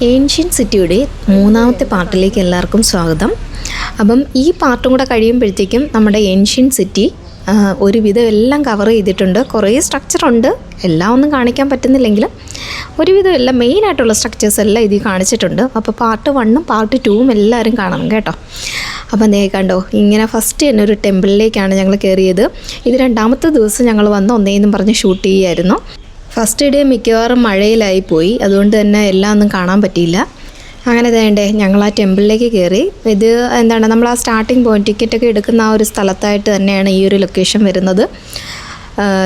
Ancient സിറ്റിയുടെ മൂന്നാമത്തെ പാർട്ടിലേക്ക് എല്ലാവർക്കും സ്വാഗതം. അപ്പം ഈ പാർട്ടും കൂടെ കഴിയുമ്പോഴത്തേക്കും നമ്മുടെ ഏൻഷ്യൻ സിറ്റി ഒരുവിധം എല്ലാം കവർ ചെയ്തിട്ടുണ്ട്. കുറേ സ്ട്രക്ചറുണ്ട്, എല്ലാം ഒന്നും കാണിക്കാൻ പറ്റുന്നില്ലെങ്കിലും ഒരുവിധം എല്ലാം മെയിനായിട്ടുള്ള സ്ട്രക്ചേഴ്സ് എല്ലാം ഇതിൽ കാണിച്ചിട്ടുണ്ട്. അപ്പോൾ പാർട്ട് 1ഉം പാർട്ട് 2ഉം എല്ലാവരും കാണണം കേട്ടോ. അപ്പം നീ കണ്ടോ, ഇങ്ങനെ ഫസ്റ്റ് തന്നെ ഒരു ടെമ്പിളിലേക്കാണ് ഞങ്ങൾ കയറിയത്. ഇത് രണ്ടാമത്തെ ദിവസം ഞങ്ങൾ വന്ന് ഒന്നേന്നും പറഞ്ഞ് ഷൂട്ട് ചെയ്യുമായിരുന്നു. ഫസ്റ്റ് ഡേ മിക്കവാറും മഴയിലായി പോയി, അതുകൊണ്ട് തന്നെ എല്ലാം ഒന്നും കാണാൻ പറ്റിയില്ല. അങ്ങനെ വേണ്ടേ ഞങ്ങൾ ആ ടെമ്പിളിലേക്ക് കയറി. ഇത് എന്താണ്, നമ്മൾ ആ സ്റ്റാർട്ടിംഗ് പോയിന്റ് ടിക്കറ്റൊക്കെ എടുക്കുന്ന ആ ഒരു സ്ഥലത്തായിട്ട് തന്നെയാണ് ഈ ഒരു ലൊക്കേഷൻ വരുന്നത്.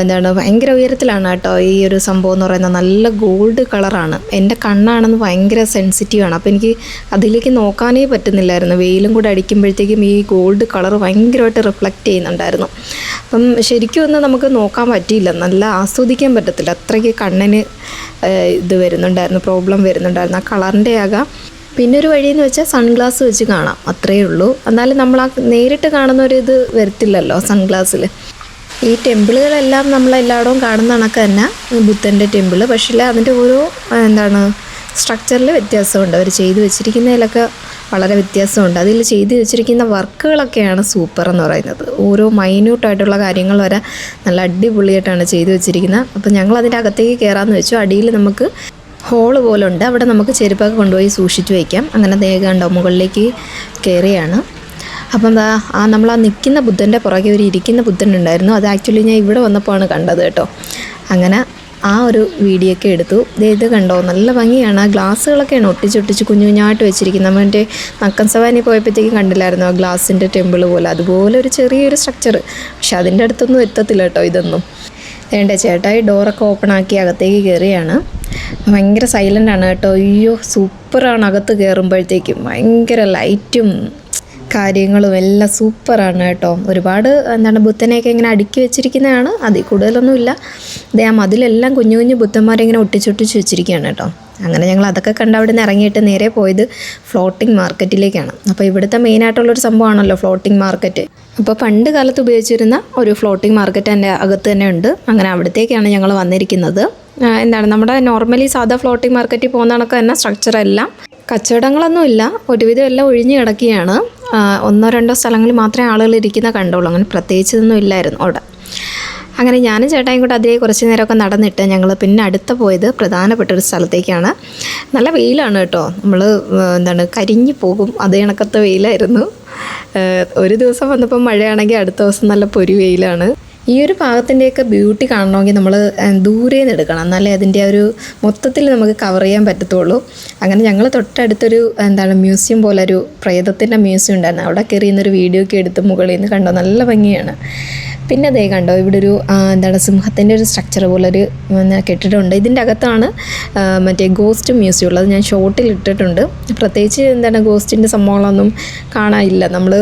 എന്താണ്, ഭയങ്കര ഉയരത്തിലാണ് കേട്ടോ ഈ ഒരു സംഭവം എന്ന് പറയുന്നത്. നല്ല ഗോൾഡ് കളറാണ്. എൻ്റെ കണ്ണാണെന്ന് ഭയങ്കര സെൻസിറ്റീവാണ്, അപ്പോൾ എനിക്ക് അതിലേക്ക് നോക്കാനേ പറ്റുന്നില്ലായിരുന്നു. വെയിലും കൂടെ അടിക്കുമ്പോഴത്തേക്കും ഈ ഗോൾഡ് കളർ ഭയങ്കരമായിട്ട് റിഫ്ലക്റ്റ് ചെയ്യുന്നുണ്ടായിരുന്നു. അപ്പം ശരിക്കും ഒന്നും നമുക്ക് നോക്കാൻ പറ്റിയില്ല, നല്ല ആസ്വദിക്കാൻ പറ്റത്തില്ല, അത്രയ്ക്ക് കണ്ണിന് ഇത് വരുന്നുണ്ടായിരുന്നു, പ്രോബ്ലം വരുന്നുണ്ടായിരുന്നു. ആ കളറിൻ്റെ ആകാം. പിന്നെ ഒരു വഴിയെന്ന് വെച്ചാൽ സൺഗ്ലാസ് വെച്ച് കാണാം, അത്രയേ ഉള്ളൂ. എന്നാലും നമ്മൾ ആ നേരിട്ട് കാണുന്ന ഒരു ഇത് വരത്തില്ലല്ലോ സൺഗ്ലാസ്സിൽ. ഈ ടെമ്പിളുകളെല്ലാം നമ്മളെല്ലായിടവും കാണുന്ന കണക്ക് തന്നെ ബുദ്ധൻ്റെ ടെമ്പിൾ, പക്ഷേ അതിൻ്റെ ഓരോ എന്താണ് സ്ട്രക്ചറിൽ വ്യത്യാസമുണ്ട്. അവർ ചെയ്തു വെച്ചിരിക്കുന്നതിലൊക്കെ വളരെ വ്യത്യാസമുണ്ട്. അതിൽ ചെയ്തു വെച്ചിരിക്കുന്ന വർക്കുകളൊക്കെയാണ് സൂപ്പർ എന്ന് പറയുന്നത്. ഓരോ മൈന്യൂട്ടായിട്ടുള്ള കാര്യങ്ങൾ വരെ നല്ല അടിപൊളിയായിട്ടാണ് ചെയ്തു വെച്ചിരിക്കുന്നത്. അപ്പോൾ ഞങ്ങൾ അതിൻ്റെ അകത്തേക്ക് കയറാമെന്ന് വെച്ചു. അടിയിൽ നമുക്ക് ഹോള് പോലെ ഉണ്ട്, അവിടെ നമുക്ക് ചെരുപ്പൊക്കെ കൊണ്ടുപോയി സൂക്ഷിച്ച് വയ്ക്കാം. അങ്ങനെ ദേഹമുണ്ടോ മുകളിലേക്ക് കയറിയാണ്. അപ്പം എന്താ നമ്മൾ ആ നിൽക്കുന്ന ബുദ്ധൻ്റെ പുറകെ ഒരു ഇരിക്കുന്ന ബുദ്ധൻ ഉണ്ടായിരുന്നു. അത് ആക്ച്വലി ഞാൻ ഇവിടെ വന്നപ്പോഴാണ് കണ്ടത് കേട്ടോ. അങ്ങനെ ആ ഒരു വീഡിയോ ഒക്കെ എടുത്തു. ഇത് കണ്ടോ, നല്ല ഭംഗിയാണ്. ആ ഗ്ലാസ്സുകളൊക്കെയാണ് ഒട്ടിച്ചൊട്ടിച്ച് കുഞ്ഞു കുഞ്ഞായിട്ട് വെച്ചിരിക്കുന്നത്. നമ്മുടെ നക്കൻ സവാനി പോയപ്പോഴത്തേക്കും കണ്ടില്ലായിരുന്നു ആ ഗ്ലാസിൻ്റെ ടെമ്പിൾ പോലെ, അതുപോലെ ഒരു ചെറിയൊരു സ്ട്രക്ചർ. പക്ഷെ അതിൻ്റെ അടുത്തൊന്നും എത്തത്തില്ല കേട്ടോ ഇതൊന്നും. വേണ്ട ചേട്ടായി ഡോറൊക്കെ ഓപ്പൺ ആക്കി അകത്തേക്ക് കയറിയാണ്. ഭയങ്കര സൈലൻ്റാണ് കേട്ടോ. അയ്യോ സൂപ്പറാണ്. അകത്ത് കയറുമ്പോഴത്തേക്കും ഭയങ്കര ലൈറ്റും കാര്യങ്ങളും എല്ലാം സൂപ്പറാണ് കേട്ടോ. ഒരുപാട് എന്താണ് ബുദ്ധനെയൊക്കെ ഇങ്ങനെ അടുക്കി വെച്ചിരിക്കുന്നതാണ്, അതിൽ കൂടുതലൊന്നുമില്ല. ആ മതിലെല്ലാം കുഞ്ഞു കുഞ്ഞു ബുദ്ധന്മാരെ ഇങ്ങനെ ഒട്ടിച്ചൊട്ടിച്ച് വെച്ചിരിക്കുകയാണ് കേട്ടോ. അങ്ങനെ ഞങ്ങൾ അതൊക്കെ കണ്ട് അവിടെ നിന്ന് ഇറങ്ങിയിട്ട് നേരെ പോയത് ഫ്ലോട്ടിംഗ് മാർക്കറ്റിലേക്കാണ്. അപ്പോൾ ഇവിടുത്തെ മെയിനായിട്ടുള്ളൊരു സംഭവമാണല്ലോ ഫ്ലോട്ടിംഗ് മാർക്കറ്റ്. അപ്പോൾ പണ്ട് കാലത്ത് ഉപയോഗിച്ചിരുന്ന ഒരു ഫ്ലോട്ടിംഗ് മാർക്കറ്റ് എൻ്റെ അകത്ത് തന്നെ ഉണ്ട്. അങ്ങനെ അവിടത്തേക്കാണ് ഞങ്ങൾ വന്നിരിക്കുന്നത്. എന്താണ്, നമ്മുടെ നോർമലി സാധാ ഫ്ലോട്ടിംഗ് മാർക്കറ്റിൽ പോകുന്ന കണക്ക് തന്നെ സ്ട്രക്ചറെല്ലാം, കച്ചവടങ്ങളൊന്നുമില്ല, ഒരുവിധം എല്ലാം ഒഴിഞ്ഞു കിടക്കുകയാണ്. ഒന്നോ രണ്ടോ സ്ഥലങ്ങളിൽ മാത്രമേ ആളുകൾ ഇരിക്കുന്ന കണ്ടുള്ളൂ, അങ്ങനെ പ്രത്യേകിച്ചൊന്നും ഇല്ലായിരുന്നു അവിടെ. അങ്ങനെ ഞാനും ചേട്ടായും കൂടെ അതേ കുറച്ച് നേരമൊക്കെ നടന്നിട്ട് ഞങ്ങൾ പിന്നെ അടുത്ത പോയത് പ്രധാനപ്പെട്ടൊരു സ്ഥലത്തേക്കാണ്. നല്ല വെയിലാണ് കേട്ടോ, നമ്മൾ എന്താണ് കരിഞ്ഞു പോകും, അതേ കണക്കത്തെ വെയിലായിരുന്നു. ഒരു ദിവസം വന്നപ്പോൾ മഴയാണെങ്കിൽ അടുത്ത ദിവസം നല്ല പൊരി വെയിലാണ്. ഈ ഒരു ഭാഗത്തിൻ്റെയൊക്കെ ബ്യൂട്ടി കാണണമെങ്കിൽ നമ്മൾ ദൂരെ നിന്ന് എടുക്കണം, എന്നാലേ അതിൻ്റെ ഒരു മൊത്തത്തിൽ നമുക്ക് കവർ ചെയ്യാൻ പറ്റത്തുള്ളൂ. അങ്ങനെ ഞങ്ങൾ തൊട്ടടുത്തൊരു എന്താണ് മ്യൂസിയം പോലെ ഒരു പ്രേതത്തിൻ്റെ മ്യൂസിയം ഉണ്ടായിരുന്നു. അവിടെ കയറി ഇന്നൊരു വീഡിയോ ഒക്കെ എടുത്ത് മുകളിൽ നിന്ന് കണ്ടോ, നല്ല ഭംഗിയാണ്. പിന്നെ അതേ കണ്ടോ, ഇവിടെ ഒരു എന്താണ് സിംഹത്തിൻ്റെ ഒരു സ്ട്രക്ചർ പോലൊരു കെട്ടിടമുണ്ട്. ഇതിൻ്റെ അകത്താണ് മറ്റേ ഗോസ്റ്റ് മ്യൂസിയം ഉള്ളത്. ഞാൻ ഷോർട്ടിൽ ഇട്ടിട്ടുണ്ട്. പ്രത്യേകിച്ച് എന്താണ് ഗോസ്റ്റിൻ്റെ സംഭവങ്ങളൊന്നും കാണാനില്ല. നമ്മൾ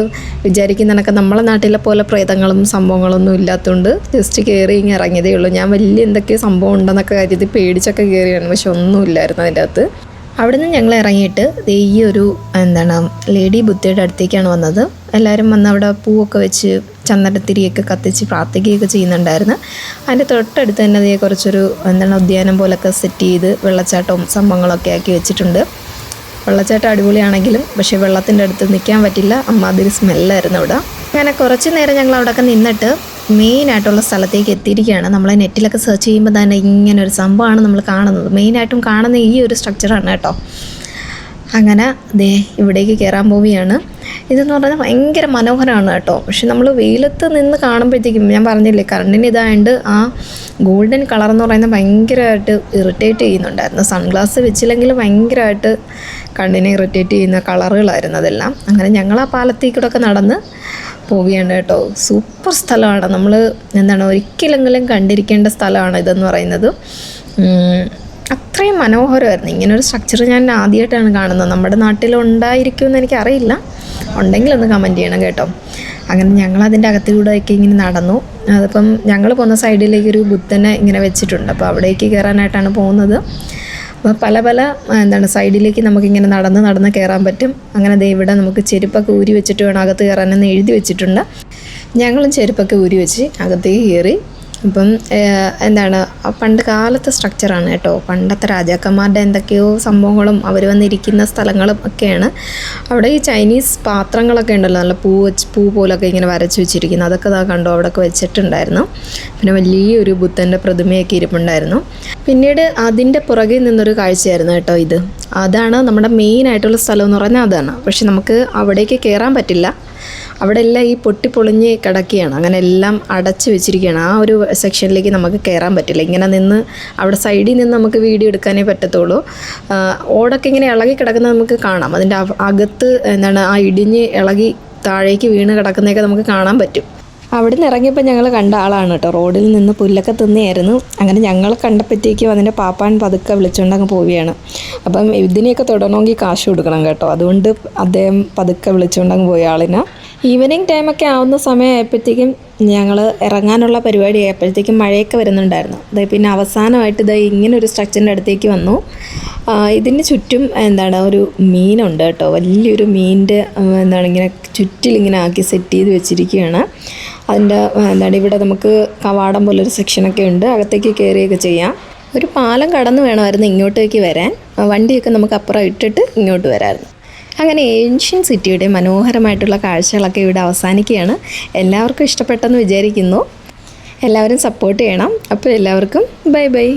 വിചാരിക്കുന്ന കണക്ക് നമ്മളെ നാട്ടിലെ പോലെ പ്രേതങ്ങളും സംഭവങ്ങളൊന്നും ഇല്ലാത്തതുകൊണ്ട് ജസ്റ്റ് കയറി ഇങ്ങനെ ഇറങ്ങിയതേ ഉള്ളൂ. ഞാൻ വലിയ എന്തൊക്കെ സംഭവം ഉണ്ടെന്നൊക്കെ കാര്യത്തിൽ പേടിച്ചൊക്കെ കയറിയാണ്, പക്ഷെ ഒന്നുമില്ലായിരുന്നു അതിൻ്റെ അകത്ത്. അവിടെ നിന്ന് ഞങ്ങൾ ഇറങ്ങിയിട്ട് ഈ ഒരു എന്താണ് ലേഡി ബുദ്ധയുടെ അടുത്തേക്കാണ് വന്നത്. എല്ലാവരും വന്ന് അവിടെ പൂവൊക്കെ വെച്ച് ചന്ദനത്തിരിയൊക്കെ കത്തിച്ച് പ്രാർത്ഥിക്കുകയൊക്കെ ചെയ്യുന്നുണ്ടായിരുന്നു. അതിൻ്റെ തൊട്ടടുത്ത് തന്നെ അതേ കുറച്ചൊരു എന്താണ് ഉദ്യാനം പോലൊക്കെ സെറ്റ് ചെയ്ത് വെള്ളച്ചാട്ടവും സംഭവങ്ങളൊക്കെ ആക്കി വെച്ചിട്ടുണ്ട്. വെള്ളച്ചാട്ടം അടിപൊളിയാണെങ്കിലും പക്ഷേ വെള്ളത്തിൻ്റെ അടുത്ത് നിൽക്കാൻ പറ്റില്ല, അമ്മാതിരി സ്മെല്ലായിരുന്നു അവിടെ. അങ്ങനെ കുറച്ച് നേരം ഞങ്ങൾ അവിടെയൊക്കെ നിന്നിട്ട് മെയിനായിട്ടുള്ള സ്ഥലത്തേക്ക് എത്തിയിരിക്കുകയാണ്. നമ്മൾ നെറ്റിലൊക്കെ സെർച്ച് ചെയ്യുമ്പോൾ തന്നെ ഇങ്ങനെ ഒരു സംഭവമാണ് നമ്മൾ കാണുന്നത്. മെയിനായിട്ടും കാണുന്ന ഈ ഒരു സ്ട്രക്ചറാണ് കേട്ടോ. അങ്ങനെ ദേ ഇവിടേക്ക് കയറാൻ പോവുകയാണ്. ഇതെന്ന് പറഞ്ഞാൽ ഭയങ്കര മനോഹരമാണ് കേട്ടോ. പക്ഷെ നമ്മൾ വെയിലത്ത് നിന്ന് കാണുമ്പോഴത്തേക്കും ഞാൻ പറഞ്ഞില്ലേ കണ്ണിന് ഇതായതുകൊണ്ട് ആ ഗോൾഡൻ കളർ എന്ന് പറയുന്നത് ഭയങ്കരമായിട്ട് ഇറിറ്റേറ്റ് ചെയ്യുന്നുണ്ടായിരുന്നു. സൺഗ്ലാസ് വെച്ചില്ലെങ്കിൽ ഭയങ്കരമായിട്ട് കണ്ണിനെ ഇറിറ്റേറ്റ് ചെയ്യുന്ന കളറുകളായിരുന്നു അതെല്ലാം. അങ്ങനെ ഞങ്ങൾ ആ പാലത്തേക്കൂടെയൊക്കെ നടന്ന് പോവുകയാണ് കേട്ടോ. സൂപ്പർ സ്ഥലമാണ്, നമ്മൾ എന്താണ് ഒരിക്കലെങ്കിലും കണ്ടിരിക്കേണ്ട സ്ഥലമാണ് ഇതെന്ന് പറയുന്നത്. അത്രയും മനോഹരമായിരുന്നു. ഇങ്ങനൊരു സ്ട്രക്ചർ ഞാൻ ആദ്യമായിട്ടാണ് കാണുന്നത്. നമ്മുടെ നാട്ടിലുണ്ടായിരിക്കുമെന്ന് എനിക്കറിയില്ല, ഉണ്ടെങ്കിൽ ഒന്ന് കമൻറ്റ് ചെയ്യണം കേട്ടോ. അങ്ങനെ ഞങ്ങളതിൻ്റെ അകത്തുകൂടെയൊക്കെ ഇങ്ങനെ നടന്നു. അതിപ്പം ഞങ്ങൾ പോകുന്ന സൈഡിലേക്കൊരു ബുദ്ധനെ ഇങ്ങനെ വെച്ചിട്ടുണ്ട്, അപ്പോൾ അവിടേക്ക് കയറാനായിട്ടാണ് പോകുന്നത്. അപ്പോൾ പല പല എന്താണ് സൈഡിലേക്ക് നമുക്കിങ്ങനെ നടന്ന് കയറാൻ പറ്റും. അങ്ങനെ ദേ ഇവിടെ നമുക്ക് ചെരുപ്പൊക്കെ ഊരി വെച്ചിട്ട് വേണം അകത്ത് കയറാനെന്ന് എഴുതി വെച്ചിട്ടുണ്ട്. ഞങ്ങളും ചെരുപ്പൊക്കെ ഊരി വെച്ച് അകത്തേക്ക് കയറി. അപ്പം എന്താണ് പണ്ട് കാലത്തെ സ്ട്രക്ചറാണ് കേട്ടോ. പണ്ടത്തെ രാജാക്കന്മാരുടെ എന്തൊക്കെയോ സംഭവങ്ങളും അവർ വന്നിരിക്കുന്ന സ്ഥലങ്ങളും ഒക്കെയാണ്. അവിടെ ഈ ചൈനീസ് പാത്രങ്ങളൊക്കെ ഉണ്ടല്ലോ, നല്ല പൂ പോലൊക്കെ ഇങ്ങനെ വരച്ച് വെച്ചിരിക്കുന്നു. അതൊക്കെ ഇതാ കണ്ടോ അവിടെയൊക്കെ വെച്ചിട്ടുണ്ടായിരുന്നു. പിന്നെ വലിയൊരു ബുദ്ധൻ്റെ പ്രതിമയൊക്കെ ഇരിപ്പുണ്ടായിരുന്നു. പിന്നീട് അതിൻ്റെ പുറകിൽ നിന്നൊരു കാഴ്ചയായിരുന്നു കേട്ടോ ഇത്. അതാണ് നമ്മുടെ മെയിൻ ആയിട്ടുള്ള സ്ഥലം എന്ന് പറഞ്ഞാൽ അതാണ്. പക്ഷെ നമുക്ക് അവിടേക്ക് കയറാൻ പറ്റില്ല. അവിടെ എല്ലാം ഈ പൊട്ടിപ്പൊളിഞ്ഞ് കിടക്കുകയാണ്, അങ്ങനെ എല്ലാം അടച്ചു വെച്ചിരിക്കുകയാണ്. ആ ഒരു സെക്ഷനിലേക്ക് നമുക്ക് കയറാൻ പറ്റില്ല. ഇങ്ങനെ നിന്ന് അവിടെ സൈഡിൽ നിന്ന് നമുക്ക് വീഡിയോ എടുക്കാനേ പറ്റത്തുള്ളൂ. ഓടൊക്കെ ഇങ്ങനെ ഇളകി കിടക്കുന്നത് നമുക്ക് കാണാം. അതിൻ്റെ അകത്ത് എന്താണ് ആ ഇടിഞ്ഞ് ഇളകി താഴേക്ക് വീണ് കിടക്കുന്നതൊക്കെ നമുക്ക് കാണാൻ പറ്റും. അവിടെ നിന്ന് ഇറങ്ങിയപ്പോൾ ഞങ്ങൾ കണ്ട ആളാണ് കേട്ടോ. റോഡിൽ നിന്ന് പുല്ലൊക്കെ തിന്നെയായിരുന്നു. അങ്ങനെ ഞങ്ങൾ കണ്ടപ്പോഴത്തേക്കും അതിൻ്റെ പാപ്പാൻ പതുക്കെ വിളിച്ചുകൊണ്ടങ്ങ് പോവുകയാണ്. അപ്പം ഇതിനെയൊക്കെ തൊടണമെങ്കിൽ കാശ് കൊടുക്കണം കേട്ടോ. അതുകൊണ്ട് അദ്ദേഹം പതുക്കെ വിളിച്ചുകൊണ്ടങ്ങ് പോയ ആളിന്. ഈവനിങ് ടൈമൊക്കെ ആവുന്ന സമയമായപ്പോഴത്തേക്കും ഞങ്ങൾ ഇറങ്ങാനുള്ള പരിപാടി ആയപ്പോഴത്തേക്കും മഴയൊക്കെ വരുന്നുണ്ടായിരുന്നു. അതായത് പിന്നെ അവസാനമായിട്ട് ഇങ്ങനെ ഒരു സ്ട്രക്ചറിൻ്റെ അടുത്തേക്ക് വന്നു. ഇതിന് ചുറ്റും എന്താണ് ഒരു മീനുണ്ട് കേട്ടോ. വലിയൊരു മീനിൻ്റെ എന്താണ് ഇങ്ങനെ ചുറ്റിലിങ്ങനെ ആക്കി സെറ്റ് ചെയ്ത് വെച്ചിരിക്കുകയാണ്. അതിൻ്റെ എന്താണ് ഇവിടെ നമുക്ക് കവാടം പോലൊരു സെക്ഷനൊക്കെ ഉണ്ട്. അകത്തേക്ക് കയറിയൊക്കെ ചെയ്യാം. ഒരു പാലം കടന്ന് വേണമായിരുന്നു ഇങ്ങോട്ടേക്ക് വരാൻ. വണ്ടിയൊക്കെ നമുക്ക് അപ്പുറം ഇട്ടിട്ട് ഇങ്ങോട്ട് വരാമായിരുന്നു. അങ്ങനെ ഏൻഷ്യൻ സിറ്റിയുടെ മനോഹരമായിട്ടുള്ള കാഴ്ചകളൊക്കെ ഇവിടെ അവസാനിക്കുകയാണ്. എല്ലാവർക്കും ഇഷ്ടപ്പെട്ടെന്ന് വിചാരിക്കുന്നു. എല്ലാവരും സപ്പോർട്ട് ചെയ്യണം. അപ്പോൾ എല്ലാവർക്കും ബൈ ബൈ.